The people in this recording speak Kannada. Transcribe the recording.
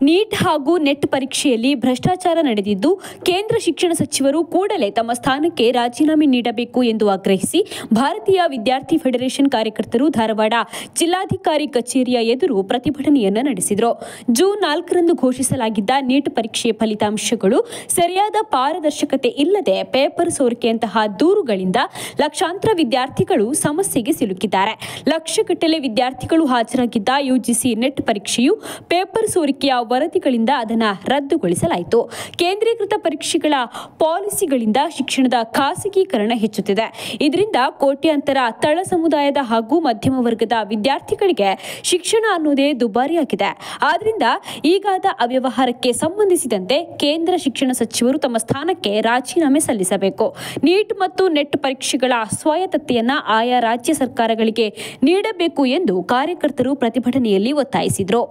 ನೀಟ್ ಹಾಗೂ ನೆಟ್ ಪರೀಕ್ಷೆಯಲ್ಲಿ ಭ್ರಷ್ಟಾಚಾರ ನಡೆದಿದ್ದು ಕೇಂದ್ರ ಶಿಕ್ಷಣ ಸಚಿವರು ಕೂಡಲೇ ತಮ್ಮ ಸ್ಥಾನಕ್ಕೆ ರಾಜೀನಾಮೆ ನೀಡಬೇಕು ಎಂದು ಆಗ್ರಹಿಸಿ ಭಾರತೀಯ ವಿದ್ಯಾರ್ಥಿ ಫೆಡರೇಷನ್ ಕಾರ್ಯಕರ್ತರು ಧಾರವಾಡ ಜಿಲ್ಲಾಧಿಕಾರಿ ಕಚೇರಿಯ ಎದುರು ಪ್ರತಿಭಟನೆಯನ್ನು ನಡೆಸಿದರು. ಜೂನ್ 4ರಂದು ಘೋಷಿಸಲಾಗಿದ್ದ ನೀಟ್ ಪರೀಕ್ಷೆ ಫಲಿತಾಂಶಗಳು ಸರಿಯಾದ ಪಾರದರ್ಶಕತೆ ಇಲ್ಲದೆ ಪೇಪರ್ ಸೋರಿಕೆಯಂತಹ ದೂರುಗಳಿಂದ ಲಕ್ಷಾಂತರ ವಿದ್ಯಾರ್ಥಿಗಳು ಸಮಸ್ಯೆಗೆ ಸಿಲುಕಿದ್ದಾರೆ. ಲಕ್ಷಗಟ್ಟಲೆ ವಿದ್ಯಾರ್ಥಿಗಳು ಹಾಜರಾಗಿದ್ದ ಯುಜಿಸಿ ನೆಟ್ ಪರೀಕ್ಷೆಯು ಪೇಪರ್ ಸೋರಿಕೆಯ ವರದಿಗಳಿಂದ ಅದನ್ನು ರದ್ದುಗೊಳಿಸಲಾಯಿತು. ಕೇಂದ್ರೀಕೃತ ಪರೀಕ್ಷೆಗಳ ಪಾಲಿಸಿಗಳಿಂದ ಶಿಕ್ಷಣದ ಖಾಸಗೀಕರಣ ಹೆಚ್ಚುತ್ತಿದೆ. ಇದರಿಂದ ಕೋಟ್ಯಾಂತರ ತಳ ಸಮುದಾಯದ ಹಾಗೂ ಮಧ್ಯಮ ವರ್ಗದ ವಿದ್ಯಾರ್ಥಿಗಳಿಗೆ ಶಿಕ್ಷಣ ಅನ್ನೋದೇ ದುಬಾರಿಯಾಗಿದೆ. ಆದ್ದರಿಂದ ಈಗಾದ ಅವ್ಯವಹಾರಕ್ಕೆ ಸಂಬಂಧಿಸಿದಂತೆ ಕೇಂದ್ರ ಶಿಕ್ಷಣ ಸಚಿವರು ತಮ್ಮ ಸ್ಥಾನಕ್ಕೆ ರಾಜೀನಾಮೆ ಸಲ್ಲಿಸಬೇಕು. ನೀಟ್ ಮತ್ತು ನೆಟ್ ಪರೀಕ್ಷೆಗಳ ಸ್ವಾಯತ್ತತೆಯನ್ನು ಆಯಾ ರಾಜ್ಯ ಸರ್ಕಾರಗಳಿಗೆ ನೀಡಬೇಕು ಎಂದು ಕಾರ್ಯಕರ್ತರು ಪ್ರತಿಭಟನೆಯಲ್ಲಿ ಒತ್ತಾಯಿಸಿದರು.